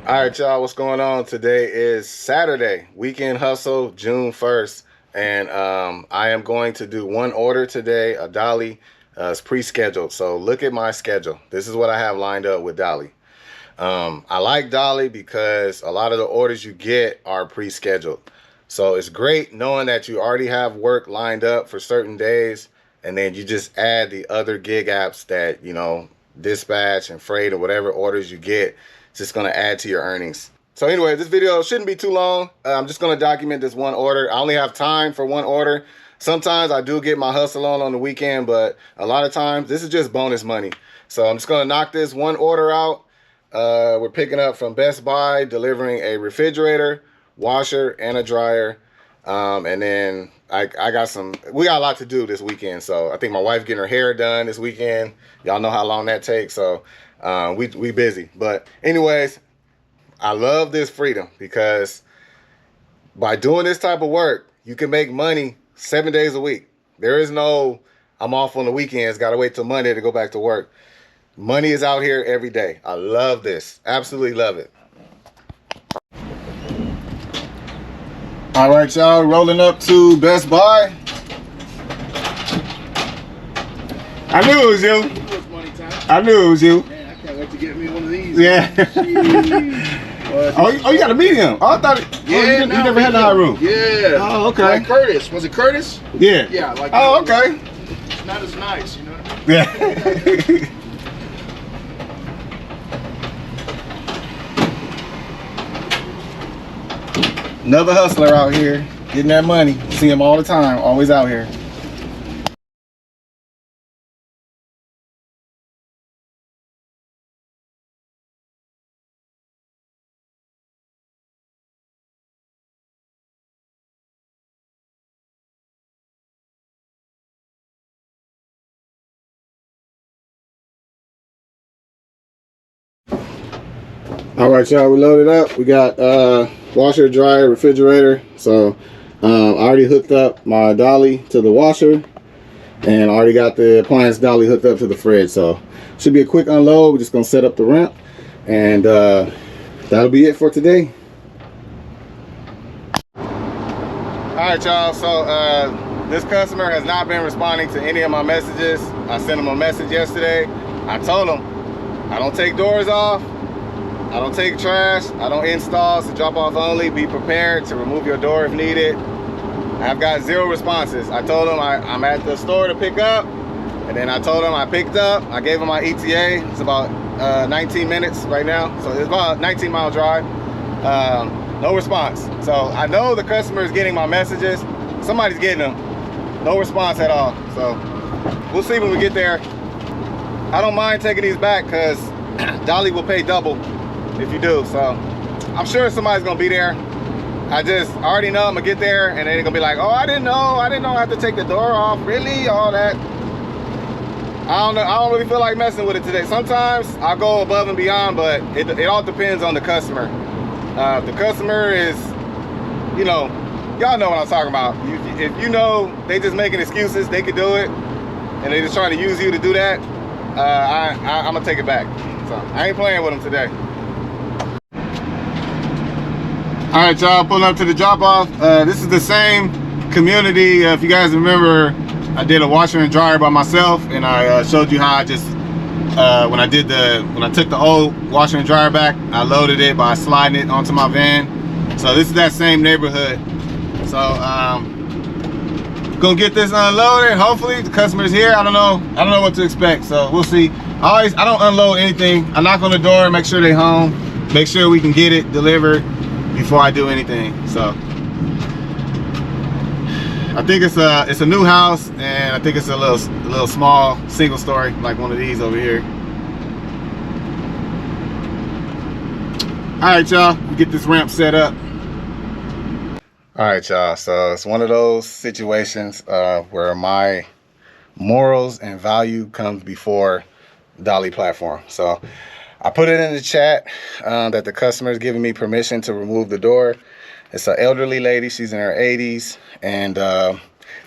All right, y'all, what's going on? Today is Saturday, weekend hustle, June 1st, and I am going to do one order today, a dolly. It's pre-scheduled, so look at my schedule. This is what I have lined up with dolly. I like dolly because a lot of the orders you get are pre-scheduled. So it's great knowing that you already have work lined up for certain days, and then you just add the other gig apps that, dispatch and freight or whatever orders you get. It's just going to add to your earnings. So anyway, this video shouldn't be too long. I'm just going to document this one order. I only have time for one order. Sometimes I do get my hustle on the weekend, but a lot of times this is just bonus money. So I'm just going to knock this one order out. We're picking up from Best Buy, delivering a refrigerator, washer, and a dryer. And then we got a lot to do this weekend. So I think my wife getting her hair done this weekend. Y'all know how long that takes. So we busy. But anyways, I love this freedom because by doing this type of work, you can make money 7 days a week. There is no, I'm off on the weekends, got to wait till Monday to go back to work. Money is out here every day. I love this. Absolutely love it. All right, y'all, rolling up to Best Buy. I knew it was you. I knew it was you. Man, I can't wait to get me one of these. Yeah. Oh, you got a medium. Oh, I thought you never had the high room. Yeah. Oh, okay. Like Curtis. Was it Curtis? Yeah. Yeah, like oh, okay. It's not as nice, you know? Yeah. Another hustler out here, getting that money. See him all the time, always out here. All right, y'all, we loaded up. We got washer, dryer, refrigerator. So I already hooked up my dolly to the washer, and I already got the appliance dolly hooked up to the fridge. So should be a quick unload. We're just gonna set up the ramp, and that'll be it for today. All right, y'all. So this customer has not been responding to any of my messages. I sent him a message yesterday. I told him I don't take doors off. I don't take trash. I don't install, so drop off only. Be prepared to remove your door if needed. I've got 0 responses. I told him I'm at the store to pick up, and then I told him I picked up. I gave him my ETA. It's about 19 minutes right now, so it's about a 19-mile drive. No response. So I know the customer is getting my messages. Somebody's getting them. No response at all. So we'll see when we get there. I don't mind taking these back because dolly will pay double if you do. So I'm sure somebody's gonna be there. I already know I'm gonna get there, and they're gonna be like, oh, I didn't know I have to take the door off. Really? All that. I don't know. I don't really feel like messing with it today. Sometimes I'll go above and beyond, but it all depends on the customer. If the customer is, y'all know what I'm talking about. If you know they just making excuses, they could do it, and they just trying to use you to do that, I'm gonna take it back. So I ain't playing with them today. All right, y'all, pulling up to the drop-off. This is the same community. If you guys remember, I did a washer and dryer by myself, and I showed you how I just when I took the old washer and dryer back, I loaded it by sliding it onto my van. So this is that same neighborhood. So gonna get this unloaded. Hopefully the customer's here. I don't know what to expect, so we'll see. I don't unload anything. I knock on the door, make sure they're home, make sure we can get it delivered before I do anything. So I think it's a new house, and I think it's a little small single story, like one of these over here. All right, y'all, we get this ramp set up. All right, y'all, so it's one of those situations where my morals and value comes before dolly platform. So I put it in the chat that the customer is giving me permission to remove the door. It's an elderly lady. She's in her 80s, and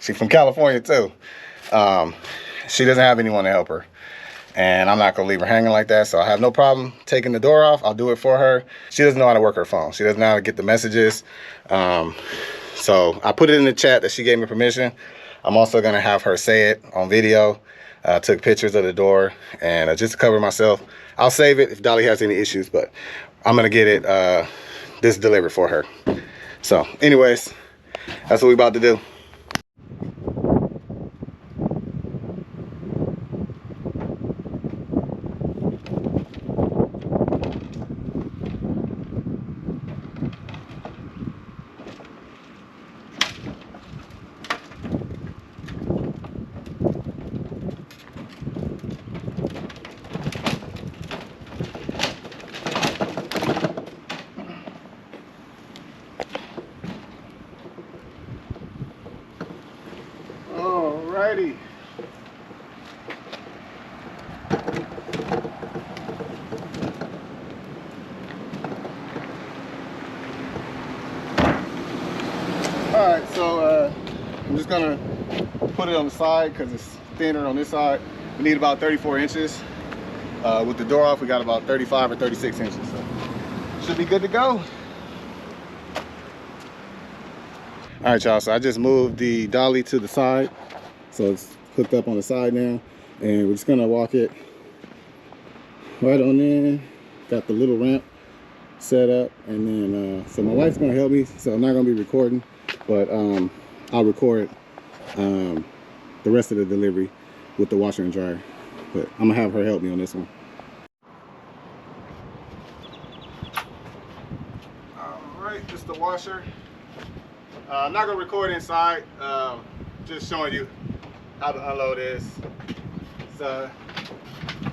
she's from California too. She doesn't have anyone to help her. and I'm not gonna leave her hanging like that. So I have no problem taking the door off. I'll do it for her. She doesn't know how to work her phone. She doesn't know how to get the messages. So I put it in the chat that she gave me permission. I'm also gonna have her say it on video. Took pictures of the door, and just to cover myself, I'll save it if Dolly has any issues, but I'm gonna get it this delivered for her. So anyways, that's what we about to do. Alrighty. Alright, so I'm just gonna put it on the side because it's thinner on this side. We need about 34 inches. With the door off, we got about 35 or 36 inches. So should be good to go. Alright, y'all, so I just moved the dolly to the side. So it's hooked up on the side now. And we're just gonna walk it right on in. Got the little ramp set up, and then so my wife's gonna help me, so I'm not gonna be recording, but I'll record the rest of the delivery with the washer and dryer, but I'm gonna have her help me on this one. All right, just the washer. I'm not gonna record inside, just showing you how the unload is. It's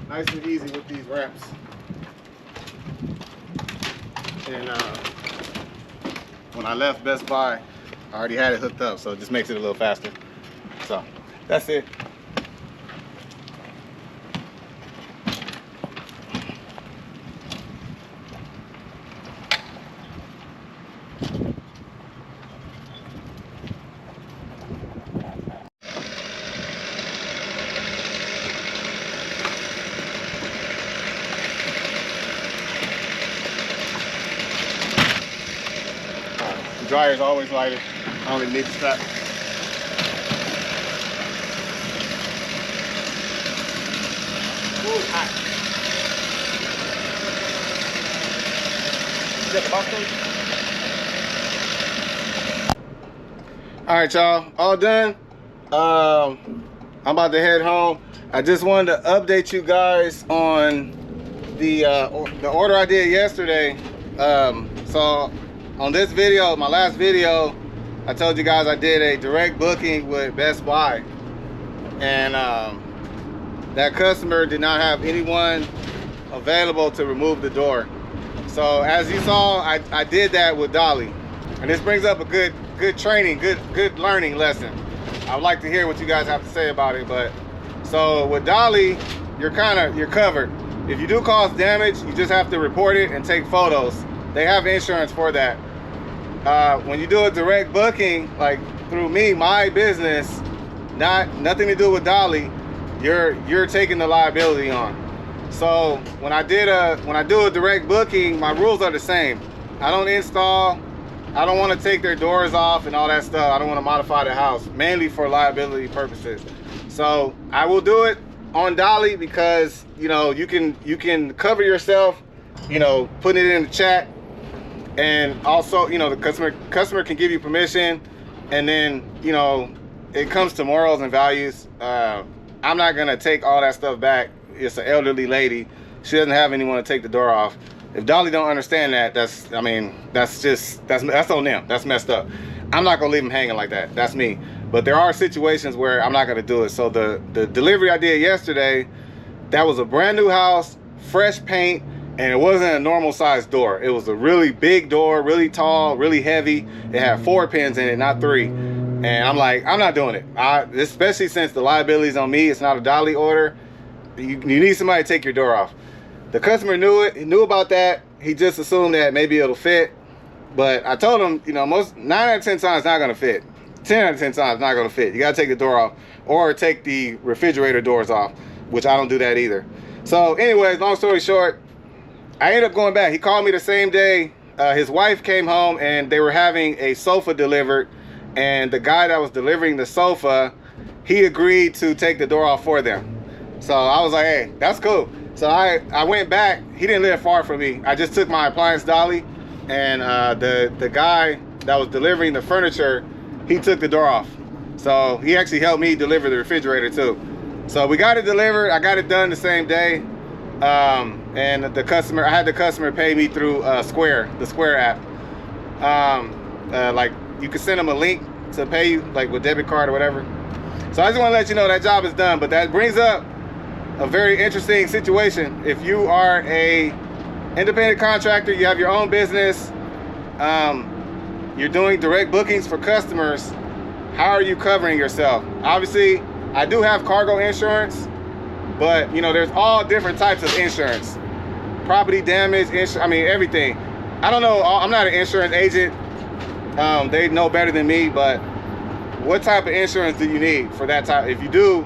nice and easy with these ramps. And when I left Best Buy, I already had it hooked up, so it just makes it a little faster. So that's it. The dryer is always lighted. I don't even need the strap. Ooh, it's hot. You got the box closed? All right, y'all, all done. I'm about to head home. I just wanted to update you guys on the order I did yesterday. So on this video, my last video, I told you guys I did a direct booking with Best Buy, and that customer did not have anyone available to remove the door. So as you saw, I did that with Dolly, and this brings up a good training, good learning lesson. I would like to hear what you guys have to say about it. But so with Dolly, you're covered. If you do cause damage, you just have to report it and take photos. They have insurance for that. When you do a direct booking, like through me, my business, nothing to do with Dolly, you're taking the liability on. So when I do a direct booking, my rules are the same. I don't install. I don't want to take their doors off and all that stuff. I don't want to modify the house, mainly for liability purposes. So I will do it on Dolly because you can cover yourself, putting it in the chat. And also, the customer can give you permission, and then, it comes to morals and values. I'm not gonna take all that stuff back. It's an elderly lady. She doesn't have anyone to take the door off. If Dolly don't understand that, that's on them. That's messed up. I'm not gonna leave them hanging like that. That's me. But there are situations where I'm not gonna do it. So the delivery I did yesterday, that was a brand new house, fresh paint, and it wasn't a normal size door. It was a really big door, really tall, really heavy. It had 4 pins in it, not 3. And I'm like, I'm not doing it. Especially since the liability's on me. It's not a Dolly order. You need somebody to take your door off. The customer knew it. He knew about that. He just assumed that maybe it'll fit. But I told him, 9 out of 10 times it's not gonna fit. 10 out of 10 times it's not gonna fit. You gotta take the door off, or take the refrigerator doors off, which I don't do that either. So anyways, long story short, I ended up going back. He called me the same day. His wife came home and they were having a sofa delivered, and the guy that was delivering the sofa, he agreed to take the door off for them. So I was like, hey, that's cool. So I went back. He didn't live far from me. I just took my appliance dolly, and the guy that was delivering the furniture, he took the door off. So he actually helped me deliver the refrigerator too. So we got it delivered. I got it done the same day. And the customer, I had the customer pay me through Square, the Square app. Like you can send them a link to pay you, like with debit card or whatever. So I just want to let you know that job is done. But that brings up a very interesting situation. If you are a independent contractor, you have your own business, you're doing direct bookings for customers, how are you covering yourself? Obviously, I do have cargo insurance, but you know, there's all different types of insurance. Property damage, I mean, everything. I don't know, I'm not an insurance agent. They know better than me, but what type of insurance do you need for that type? If you do,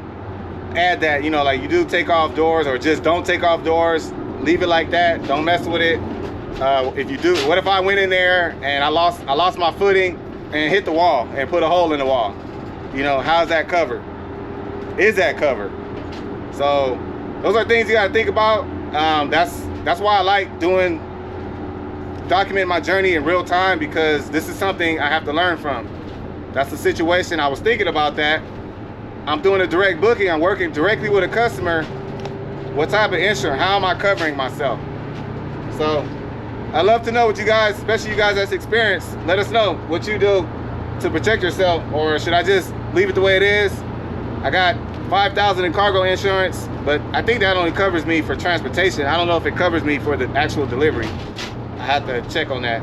add that, you know, like you do take off doors, or just don't take off doors, leave it like that, don't mess with it. If you do, what if I went in there and I lost my footing and hit the wall and put a hole in the wall? You know, how's that covered? Is that covered? So those are things you got to think about. That's why I like documenting my journey in real time, because this is something I have to learn from. That's the situation. I was thinking about that. I'm doing a direct booking. I'm working directly with a customer. What type of insurance? How am I covering myself? So I'd love to know what you guys, especially you guys that's experienced, let us know what you do to protect yourself. Or should I just leave it the way it is? I got $5,000 in cargo insurance, but I think that only covers me for transportation. I don't know if it covers me for the actual delivery. I have to check on that.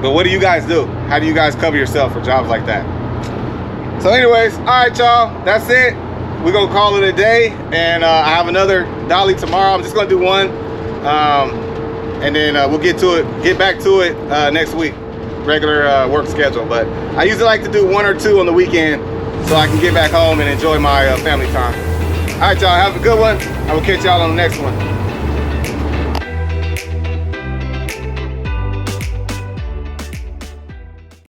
But what do you guys do? How do you guys cover yourself for jobs like that? So anyways, all right, y'all, that's it. We're gonna call it a day, and I have another dolly tomorrow. I'm just gonna do one, and then we'll get back to it next week, regular work schedule. But I usually like to do one or two on the weekend, so I can get back home and enjoy my family time. All right, y'all, have a good one. I will catch y'all on the next one.